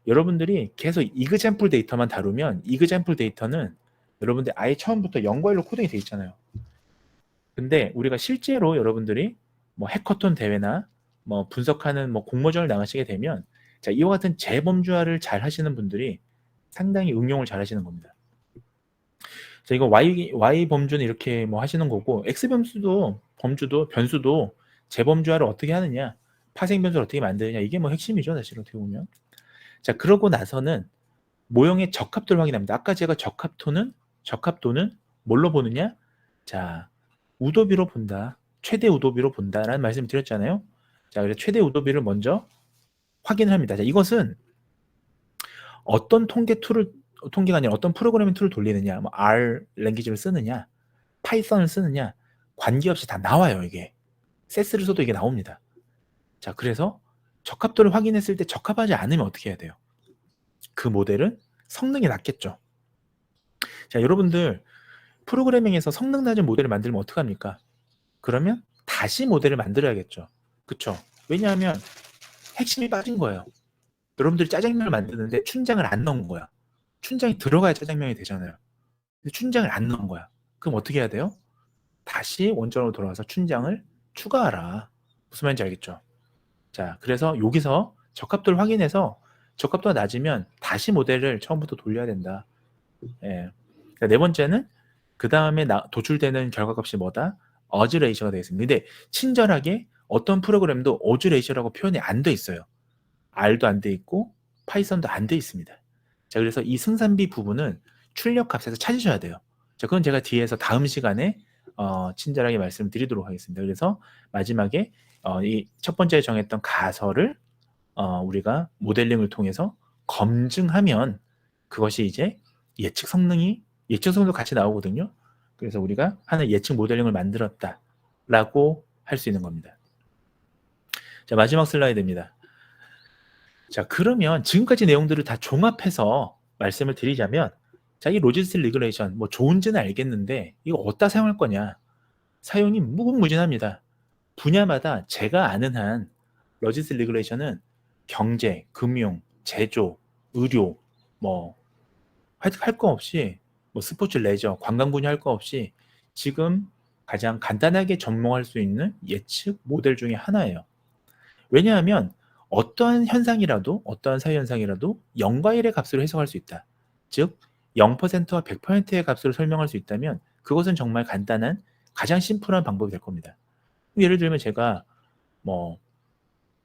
여러분들이 계속 이그젬플 데이터만 다루면 이그젬플 데이터는 여러분들 아예 처음부터 0과 1로 코딩이 돼 있잖아요. 근데 우리가 실제로 여러분들이 뭐 해커톤 대회나 뭐 분석하는 뭐 공모전을 나가시게 되면, 자, 이와 같은 재범주화를 잘 하시는 분들이 상당히 응용을 잘 하시는 겁니다. 자, 이거 Y 범주는 이렇게 뭐 하시는 거고, X 변수도 재범주화를 어떻게 하느냐, 파생 변수를 어떻게 만드느냐, 이게 뭐 핵심이죠, 사실 어떻게 보면. 자, 그러고 나서는 모형의 적합도를 확인합니다. 아까 제가 적합도는 뭘로 보느냐? 자, 우도비로 본다. 최대 우도비로 본다라는 말씀을 드렸잖아요. 자, 그래서 최대 우도비를 먼저 확인을 합니다. 자, 이것은 어떤 통계가 아니라 어떤 프로그래밍 툴을 돌리느냐, 뭐 R 랭귀지를 쓰느냐, 파이썬을 쓰느냐, 관계없이 다 나와요, 이게. 세스를 써도 이게 나옵니다. 자, 그래서 적합도를 확인했을 때 적합하지 않으면 어떻게 해야 돼요? 그 모델은 성능이 낮겠죠. 자, 여러분들 프로그래밍에서 성능 낮은 모델을 만들면 어떡합니까? 그러면 다시 모델을 만들어야겠죠. 그쵸? 왜냐하면 핵심이 빠진 거예요. 여러분들이 짜장면을 만드는데 춘장을 안 넣은 거야. 춘장이 들어가야 짜장면이 되잖아요. 근데 춘장을 안 넣은 거야. 그럼 어떻게 해야 돼요? 다시 원점으로 돌아가서 춘장을 추가하라. 무슨 말인지 알겠죠? 자, 그래서 여기서 적합도를 확인해서 적합도가 낮으면 다시 모델을 처음부터 돌려야 된다. 예. 그러니까 네 번째는 그 다음에 도출되는 결과값이 뭐다? 어즈 레이셔가 되겠습니다. 근데 친절하게 어떤 프로그램도 어즈 레이셔라고 표현이 안 돼 있어요. R도 안 돼 있고 파이썬도 안 돼 있습니다. 자, 그래서 이 승산비 부분은 출력 값에서 찾으셔야 돼요. 자, 그건 제가 뒤에서 다음 시간에 친절하게 말씀드리도록 하겠습니다. 그래서 마지막에 이 첫 번째 정했던 가설을 우리가 모델링을 통해서 검증하면 그것이 이제 예측 성능도 같이 나오거든요. 그래서 우리가 하는 예측 모델링을 만들었다라고 할 수 있는 겁니다. 자, 마지막 슬라이드입니다. 자, 그러면 지금까지 내용들을 다 종합해서 말씀을 드리자면, 자, 이 로지스틱 리그레이션 뭐 좋은지는 알겠는데 이거 어디다 사용할 거냐? 사용이 무궁무진합니다. 분야마다 제가 아는 한 로지스틱 리그레이션은 경제, 금융, 제조, 의료, 뭐 할 거 없이 뭐 스포츠, 레저, 관광 분야 할 거 없이 지금 가장 간단하게 접목할 수 있는 예측 모델 중에 하나예요. 왜냐하면 어떠한 현상이라도 어떠한 사회 현상이라도 0과 1의 값으로 해석할 수 있다. 즉 0%와 100%의 값으로 설명할 수 있다면 그것은 정말 간단한 가장 심플한 방법이 될 겁니다. 예를 들면 제가 뭐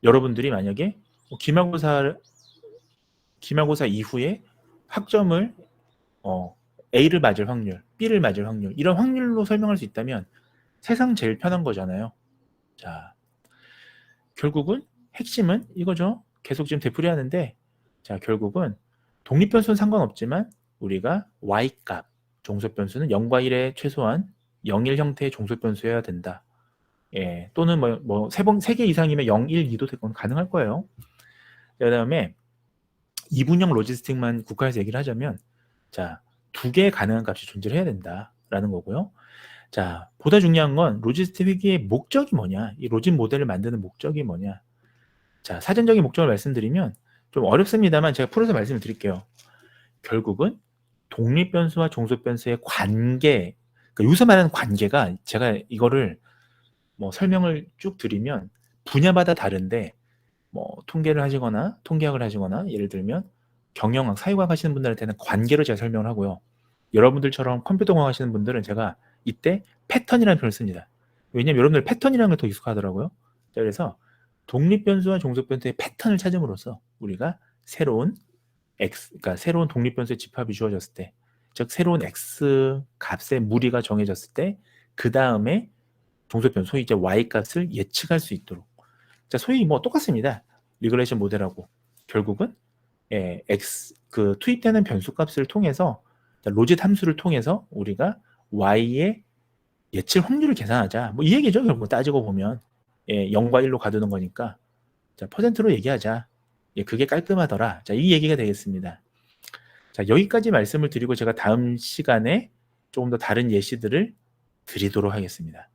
여러분들이 만약에 기말고사 이후에 학점을 A를 맞을 확률, B를 맞을 확률, 이런 확률로 설명할 수 있다면 세상 제일 편한 거잖아요. 자, 결국은 핵심은 이거죠. 계속 지금 되풀이하는데, 자, 결국은 독립변수는 상관없지만 우리가 Y값, 종속변수는 0과 1의 최소한 0일 형태의 종속변수여야 된다. 예, 또는 세 개 이상이면 0, 1, 2도 되건 가능할 거예요. 그 다음에 이분형 로지스틱만 국가에서 얘기를 하자면, 자, 2개의 가능한 값이 존재해야 된다라는 거고요. 자, 보다 중요한 건 로지스틱 회계의 목적이 뭐냐, 이 로직 모델을 만드는 목적이 뭐냐. 자, 사전적인 목적을 말씀드리면 좀 어렵습니다만 제가 풀어서 말씀을 드릴게요. 결국은 독립변수와 종속변수의 관계, 그러니까 여기서 말하는 관계가 제가 이거를 뭐 설명을 쭉 드리면 분야마다 다른데, 뭐 통계를 하시거나 통계학을 하시거나 예를 들면 경영학, 사회과학 하시는 분들한테는 관계로 제가 설명을 하고요. 여러분들처럼 컴퓨터공학 하시는 분들은 제가 이때 패턴이라는 표현을 씁니다. 왜냐면 여러분들 패턴이라는 게 더 익숙하더라고요. 자, 그래서 독립변수와 종속변수의 패턴을 찾음으로써 우리가 새로운 그러니까 새로운 독립변수의 집합이 주어졌을 때, 즉 새로운 x 값의 무리가 정해졌을 때 그 다음에 종속변수, 소위 이제 y 값을 예측할 수 있도록. 자, 소위 뭐 똑같습니다. 리그레이션 모델하고 결국은 그 투입되는 변수 값을 통해서, 로짓 함수를 통해서 우리가 y의 예측 확률을 계산하자. 뭐 이 얘기죠. 결국 따지고 보면 0과 1로 가두는 거니까, 자, 퍼센트로 얘기하자. 그게 깔끔하더라. 자, 이 얘기가 되겠습니다. 자, 여기까지 말씀을 드리고 제가 다음 시간에 조금 더 다른 예시들을 드리도록 하겠습니다.